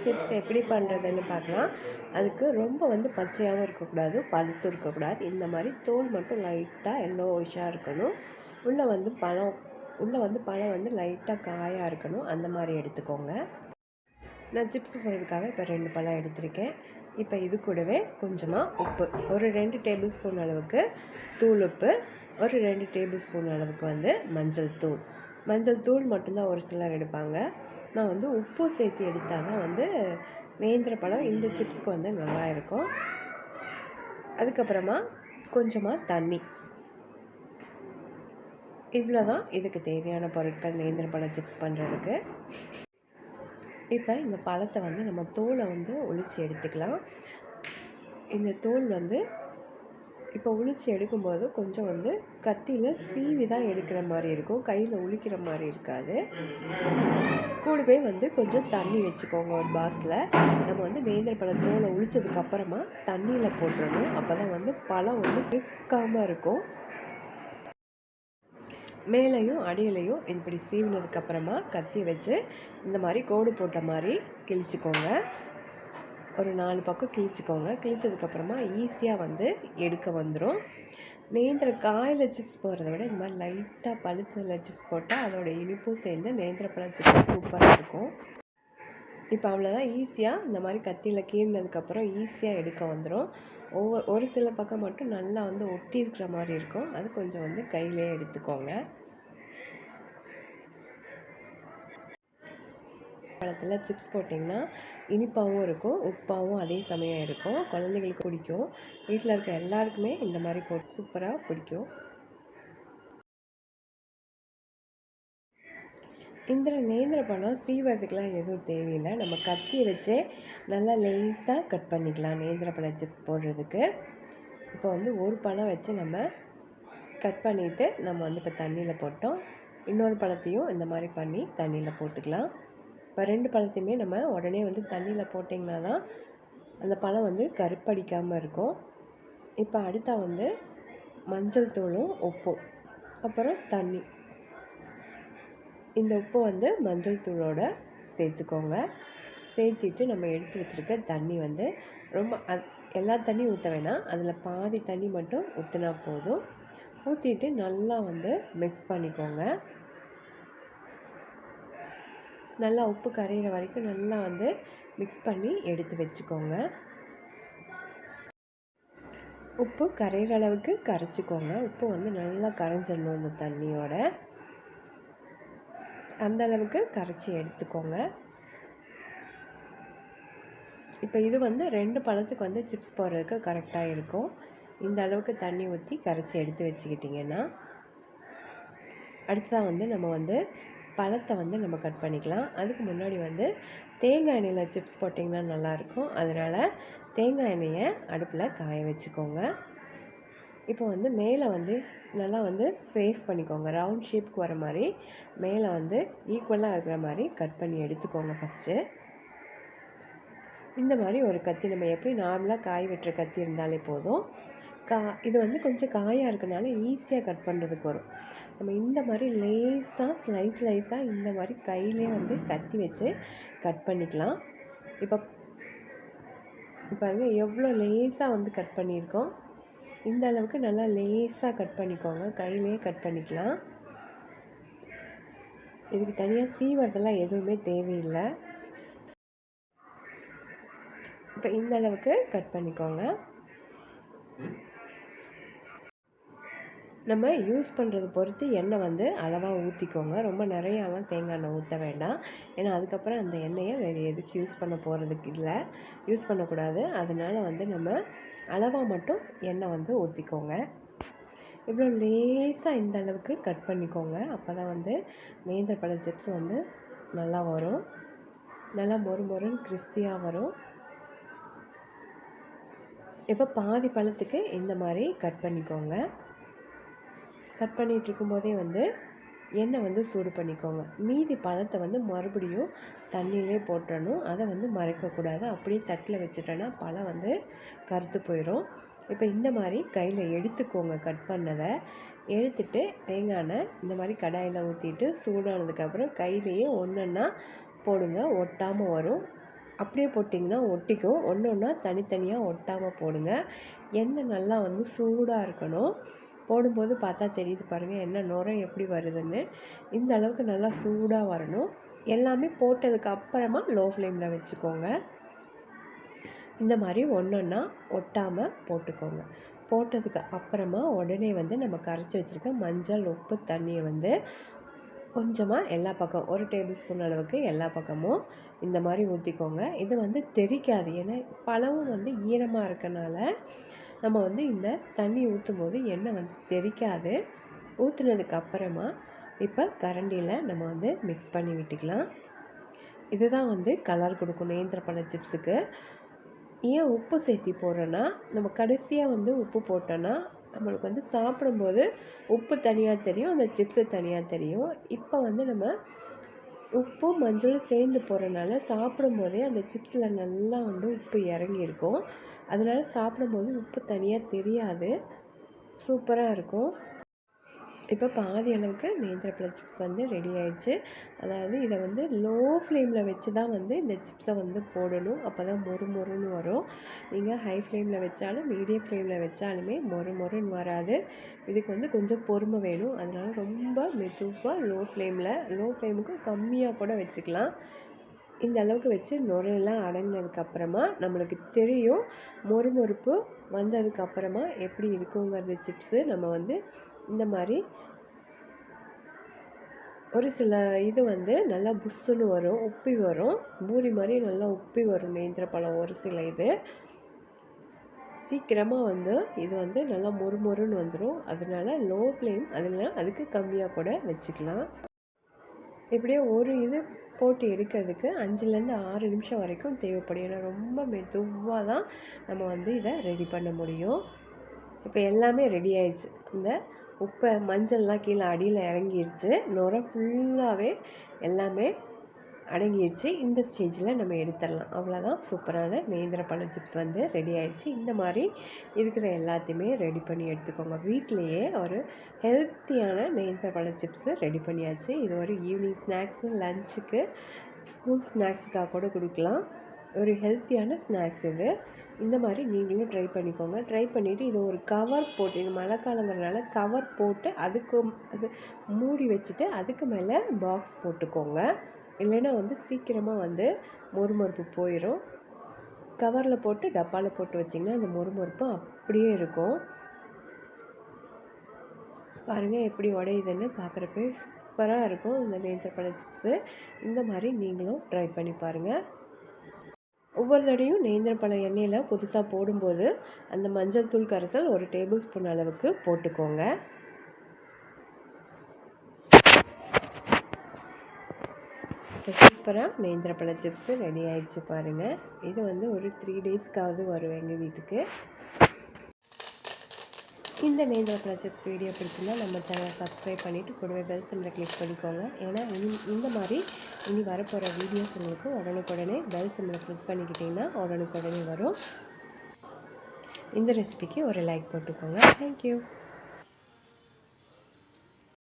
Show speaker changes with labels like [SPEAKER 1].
[SPEAKER 1] Chips எப்படி பண்ணுறதுன்னு பார்க்கலாம். அதுக்கு ரொம்ப வந்து பச்சையாகவும் இருக்கக்கூடாது, பழுத்தும் இருக்கக்கூடாது. இந்த மாதிரி தோல் மட்டும் லைட்டாக எல்லோயிஷாக இருக்கணும். உள்ளே வந்து பழம் வந்து லைட்டாக காயாக இருக்கணும். அந்த மாதிரி எடுத்துக்கோங்க. நான் சிப்ஸ் போடுறதுக்காக இப்போ 2 பழம் எடுத்திருக்கேன். இப்போ இது கூடவே கொஞ்சமாக உப்பு, ஒரு 2 டேபிள் ஸ்பூன் அளவுக்கு தூள் உப்பு, ஒரு 2 டேபிள் ஸ்பூன் அளவுக்கு வந்து மஞ்சள் தூள் மட்டும்தான் ஒரு சிலர் எடுப்பாங்க. நான் வந்து உப்பு சேர்த்து எடுத்தால் தான் வந்து நேந்திர பழம் இந்த சிப்ஸ்க்கு வந்து நல்லா இருக்கும். அதுக்கப்புறமா கொஞ்சமாக தண்ணி. இவ்வளோ தான் இதுக்கு தேவையான பொருட்கள் நேந்திர பழம் சிப்ஸ் பண்ணுறதுக்கு. இப்போ இந்த பழத்தை வந்து நம்ம தோலை வந்து உளித்து எடுத்துக்கலாம். இந்த தோல் வந்து இப்போ உளித்து எடுக்கும்போது கொஞ்சம் வந்து கத்தியில் சீவி தான் எடுக்கிற மாதிரி இருக்கும், கையில் உளிக்கிற மாதிரி இருக்காது. கூடவே வந்து கொஞ்சம் தண்ணி வச்சுக்கோங்க ஒரு பாக்ஸில். நம்ம வந்து நேந்திர பழம் தோலை உளித்ததுக்கப்புறமா தண்ணியில் போட்டுடணும். அப்போ தான் வந்து பழம் வந்து இருக்காமல் இருக்கும். மேலேயும் அடியிலையும் இப்படி சீவினதுக்கப்புறமா கத்தி வச்சு இந்த மாதிரி கோடு போட்ட மாதிரி கிழிச்சிக்கோங்க. ஒரு 4 பக்கம் கிழிச்சிக்கோங்க. கிழிச்சதுக்கப்புறமா ஈஸியாக வந்து எடுக்க வந்துடும். நேந்திர காயில் சிப்ஸ் போடுறத விட இந்த மாதிரி லைட்டாக பழுத்ததில் சிப்ஸ் போட்டால் அதோட இனிப்பும் சேர்ந்து நேந்திர பழம் சிப்ஸ் சூப்பராக இருக்கும். இப்போ அவ்வளோதான். ஈஸியாக இந்த மாதிரி கத்தியில் கீறினதுக்கப்புறம் ஈஸியாக எடுக்க வந்துடும். ஒரு சில பக்கம் மட்டும் நல்லா வந்து ஒட்டி இருக்கிற மாதிரி இருக்கும். அது கொஞ்சம் வந்து கையிலே எடுத்துக்கோங்க. பழத்தில் சிப்ஸ் போட்டிங்கன்னா இனிப்பாகவும் இருக்கும், உப்பாகவும் அதே சமயம் இருக்கும். குழந்தைங்களுக்கு பிடிக்கும். வீட்டில் இருக்க எல்லாருக்குமே இந்த மாதிரி போட்டு சூப்பராக பிடிக்கும். இந்த நேந்திர பழம் சீவறதுக்கெலாம் எதுவும் தேவையில்லை. நம்ம கத்தியை வச்சே நல்லா லேஸாக கட் பண்ணிக்கலாம் நேந்திர பழம் சிப்ஸ் போடுறதுக்கு. இப்போ வந்து ஒரு பழம் வச்சு நம்ம கட் பண்ணிவிட்டு நம்ம வந்து இப்போ தண்ணியில் போட்டோம். இன்னொரு பழத்தையும் இந்த மாதிரி பண்ணி தண்ணியில் போட்டுக்கலாம். இப்போ 2 பழத்தையுமே நம்ம உடனே வந்து தண்ணியில் போட்டிங்கன்னா தான் அந்த பழம் வந்து கருப்படிக்காமல் இருக்கும். இப்போ அடுத்தா வந்து மஞ்சள் தூளும் உப்பும், அப்புறம் தண்ணி. இந்த உப்பு வந்து மஞ்சள் தூளோட சேர்த்துக்கோங்க. சேர்த்திட்டு நம்ம எடுத்து வச்சுருக்க தண்ணி வந்து ரொம்ப எல்லா தண்ணியும் ஊற்ற வேணாம், அதில் பாதி தண்ணி மட்டும் ஊற்றினா போதும். ஊற்றிட்டு நல்லா வந்து மிக்ஸ் பண்ணிக்கோங்க. நல்லா உப்பு கரையிற வரைக்கும் நல்லா வந்து மிக்ஸ் பண்ணி எடுத்து வச்சுக்கோங்க. உப்பு கரையிற அளவுக்கு கரைச்சிக்கோங்க. உப்பு வந்து நல்லா கரைஞ்சிடணும் இந்த தண்ணியோட. அந்த அளவுக்கு கரைச்சி எடுத்துக்கோங்க. இப்போ இது வந்து 2 பழத்துக்கு வந்து சிப்ஸ் போடுறதுக்கு கரெக்டாக இருக்கும். இந்த அளவுக்கு தண்ணி ஊற்றி கரைச்சி எடுத்து வச்சுக்கிட்டிங்கன்னா அடுத்ததாக வந்து நம்ம வந்து பழத்தை வந்து நம்ம கட் பண்ணிக்கலாம். அதுக்கு முன்னாடி வந்து தேங்காய் எண்ணெயில் சிப்ஸ் போட்டிங்கன்னா நல்லாயிருக்கும். அதனால் தேங்காய் எண்ணெயை அடுப்பில் காய வச்சுக்கோங்க. இப்போ வந்து மேலே வந்து நல்லா வந்து சேவ் பண்ணிக்கோங்க. ரவுண்ட் ஷேப்புக்கு வர மாதிரி மேலே வந்து ஈக்குவலாக இருக்கிற மாதிரி கட் பண்ணி எடுத்துக்கோங்க ஃபஸ்ட்டு. இந்த மாதிரி ஒரு கத்தி, நம்ம எப்படி நார்மலாக காய் வெட்டுற கத்தி இருந்தாலே போதும். இது வந்து கொஞ்சம் காயாக இருக்கனால ஈஸியாக கட் பண்ணுறதுக்கு வரும். நம்ம இந்த மாதிரி லேஸாக ஸ்லைஸாக இந்த மாதிரி கையிலே வந்து கத்தி வச்சு கட் பண்ணிக்கலாம். இப்போ பாருங்கள் எவ்வளோ லேஸாக வந்து கட் பண்ணியிருக்கோம். இந்த அளவுக்கு நல்லா லேஸாக கட் பண்ணிக்கோங்க. கையிலே கட் பண்ணிக்கலாம். இதுக்கு தனியாக சீவறதெல்லாம் எதுவுமே தேவையில்லை. இப்போ இந்த அளவுக்கு கட் பண்ணிக்கோங்க. நம்ம யூஸ் பண்ணுறது பொறுத்து எண்ணெய் வந்து அளவாக ஊற்றிக்கோங்க. ரொம்ப நிறையாலாம் தேங்காய் எண்ணெய் ஊற்ற வேண்டாம். ஏன்னா அதுக்கப்புறம் அந்த எண்ணெயை வேறு எதுக்கு யூஸ் பண்ண போகிறதுக்கு இல்லை, யூஸ் பண்ணக்கூடாது. அதனால் வந்து நம்ம அளவாக மட்டும் எண்ணெய் வந்து ஊற்றிக்கோங்க. இவ்வளோ லேசாக இந்த அளவுக்கு கட் பண்ணிக்கோங்க. அப்போ தான் வந்து நேந்திர பழ சிப்ஸ் வந்து நல்லா வரும். நல்லா மொறுன்னு கிறிஸ்பியாக வரும். இப்போ பாதி பழத்துக்கு இந்த மாதிரி கட் பண்ணிக்கோங்க. கட் பண்ணிகிட்டு இருக்கும்போதே வந்து எண்ணெய் வந்து சூடு பண்ணிக்கோங்க. மீதி பழத்தை வந்து மறுபடியும் தண்ணியிலே போட்டுடணும். அதை வந்து மறைக்கக்கூடாது. அப்படியே தட்டில் வச்சுட்டோன்னா பழம் வந்து கருத்து போயிடும். இப்போ இந்த மாதிரி கையில் எடுத்துக்கோங்க. கட் பண்ணதை எடுத்துட்டு தேங்காய் எண்ணெய் இந்த மாதிரி கடாயில் ஊற்றிட்டு சூடானதுக்கப்புறம் கையிலேயே ஒன்றா போடுங்க, ஒட்டாமல் வரும். அப்படியே போட்டிங்கன்னா ஒட்டிக்கும். ஒன்று ஒன்றா தனித்தனியாக ஒட்டாமல் போடுங்க. எண்ணெய் நல்லா வந்து சூடாக இருக்கணும். போடும்போது பார்த்தா தெரியுது பாருங்கள் எண்ணெய் நுரை எப்படி வருதுன்னு. இந்த அளவுக்கு நல்லா சூடாக வரணும். எல்லாமே போட்டதுக்கு அப்புறமா லோ ஃப்ளேமில் வச்சுக்கோங்க. இந்த மாதிரி ஒன்று ஒன்றா ஒட்டாமல் போட்டுக்கோங்க. போட்டதுக்கு அப்புறமா உடனே வந்து நம்ம கரைச்சி வச்சுருக்க மஞ்சள், உப்பு, தண்ணியை வந்து கொஞ்சமாக எல்லா பக்கம் 1 டேபிள் ஸ்பூன் அளவுக்கு எல்லா பக்கமும் இந்த மாதிரி ஊற்றிக்கோங்க. இது வந்து தெறிக்காது. ஏன்னா பழமும் வந்து ஈரமாக இருக்கனால நம்ம வந்து இந்த தண்ணி ஊற்றும் போது எண்ணெய் வந்து தெறிக்காது. ஊற்றுனதுக்கு அப்புறமா இப்போ கரண்டியில் நம்ம வந்து மிக்ஸ் பண்ணி விட்டுக்கலாம். இதுதான் வந்து கலர் கொடுக்கும் நேந்திரப்பழ சிப்ஸுக்கு. ஏன் உப்பு சேர்த்தி போடுறோன்னா, நம்ம கடைசியாக வந்து உப்பு போட்டோன்னா நம்மளுக்கு வந்து சாப்பிடும்போது உப்பு தனியாக தெரியும், அந்த சிப்ஸு தனியாக தெரியும். இப்போ வந்து நம்ம உப்பும் மஞ்சளும் சேர்ந்து போடுறனால சாப்பிடும்போதே அந்த சிப்ஸில் நல்லா வந்து உப்பு இறங்கியிருக்கும். அதனால சாப்பிடும்போது உப்பு தனியாக தெரியாது. சூப்பராக இருக்கும். இப்போ பாதி அளவுக்கு நேந்திரப்பழ சிப்ஸ் வந்து ரெடி ஆயிடுச்சு. அதாவது இதை வந்து லோ ஃப்ளேமில் வச்சு தான் வந்து இந்த சிப்ஸை வந்து போடணும். அப்போ தான் மொறு மொறுன்னு வரும். நீங்கள் ஹை ஃப்ளேமில் வச்சாலும் மீடியம் ஃப்ளேமில் வச்சாலுமே மொறு மொறுன்னு வராது. இதுக்கு வந்து கொஞ்சம் பொறுமை வேணும். அதனால ரொம்ப மெதுவாக லோ ஃப்ளேமுக்கு கம்மியாக கூட வச்சுக்கலாம். இந்த அளவுக்கு வச்சு நுரையெல்லாம் அடங்கினதுக்கப்புறமா நம்மளுக்கு தெரியும் மொறுமொறுப்பு வந்ததுக்கப்புறமா எப்படி இருக்குங்கிறது சிப்ஸு. நம்ம வந்து இந்த மாதிரி ஒரு சில இது வந்து நல்லா புஷ்ஷுன்னு வரும், உப்பி வரும். பூரி மாதிரி நல்லா உப்பி வரும் நேந்திரப்பழம் ஒரு சில இது. சீக்கிரமாக வந்து இது வந்து நல்லா மொறுமொறுன்னு வந்துடும். அதனால லோ ஃப்ளேம் அதுக்கு கம்மியாக கூட வச்சுக்கலாம். இப்படியே ஒரு இது போட்டு எடுக்கிறதுக்கு 5லேருந்து 6 நிமிஷம் வரைக்கும் தேவைப்படும். ஏன்னா ரொம்ப மெதுவாக தான் நம்ம வந்து இதை ரெடி பண்ண முடியும். இப்போ எல்லாமே ரெடி ஆயிடுச்சு. இந்த உப்பு மஞ்சள்லாம் கீழே அடியில் இறங்கிருச்சு. நுரை ஃபுல்லாகவே எல்லாமே அடங்கிடுச்சு. இந்த ஸ்டேஜில் நம்ம எடுத்துடலாம். அவ்வளோதான், சூப்பரான நேந்திரப்பழ சிப்ஸ் வந்து ரெடி ஆயிடுச்சு. இந்த மாதிரி இருக்கிற எல்லாத்தையுமே ரெடி பண்ணி எடுத்துக்கோங்க. வீட்டிலையே ஒரு ஹெல்த்தியான நேந்திரப்பழ சிப்ஸு ரெடி பண்ணியாச்சு. இது ஒரு ஈவினிங் ஸ்நாக்ஸு, லஞ்சுக்கு, ஸ்கூல் ஸ்நாக்ஸுக்காக கூட கொடுக்கலாம். ஒரு ஹெல்த்தியான ஸ்நாக்ஸ் இது. இந்த மாதிரி நீங்களும் ட்ரை பண்ணிக்கோங்க. ட்ரை பண்ணிவிட்டு இது ஒரு கவர் போட்டு, இது மழை காலங்கிறதுனால கவர் போட்டு அது மூடி வச்சுட்டு அதுக்கு மேலே பாக்ஸ் போட்டுக்கோங்க. இல்லைன்னா வந்து சீக்கிரமாக வந்து மொறுமொறுப்பு போயிடும். கவரில் போட்டு டப்பாவில் போட்டு வச்சிங்கன்னா அந்த மொறுமொறுப்பு அப்படியே இருக்கும். பாருங்கள் எப்படி உடையுதுன்னு பார்க்குறப்ப சூப்பராக இருக்கும் இந்த நேந்திரப்பழ சிப்ஸு. இந்த மாதிரி நீங்களும் ட்ரை பண்ணி பாருங்கள். ஒவ்வொரு தடையும் நேந்திரப்பழ எண்ணெயில் புதுசாக போடும்போது அந்த மஞ்சள் தூள் கரைசல் 1 டேபிள் ஸ்பூன் அளவுக்கு போட்டுக்கோங்க. சூப்பராக நேந்திரப்பழ சிப்ஸு ரெடி ஆயிடுச்சு பாருங்கள். இது வந்து ஒரு 3 டேஸ்க்காவது வரும் எங்கள் வீட்டுக்கு. இந்த நேந்திரப்பழ சிப்ஸ் வீடியோ பிடிச்சிருந்தா நம்ம சேனலை சப்ஸ்கிரைப் பண்ணிவிட்டு கூடவே பெல் சிம்பலை கிளிக் பண்ணிக்கோங்க. ஏன்னா இந்த மாதிரி இனி வரப்போகிற வீடியோஸ் உங்களுக்கு உடனுக்குடனே பெல் சிம்பலை கிளிக் பண்ணிக்கிட்டிங்கன்னா உடனுக்குடனே வரும். இந்த ரெசிபிக்கு ஒரு லைக் போட்டுக்கோங்க. தேங்க்யூ.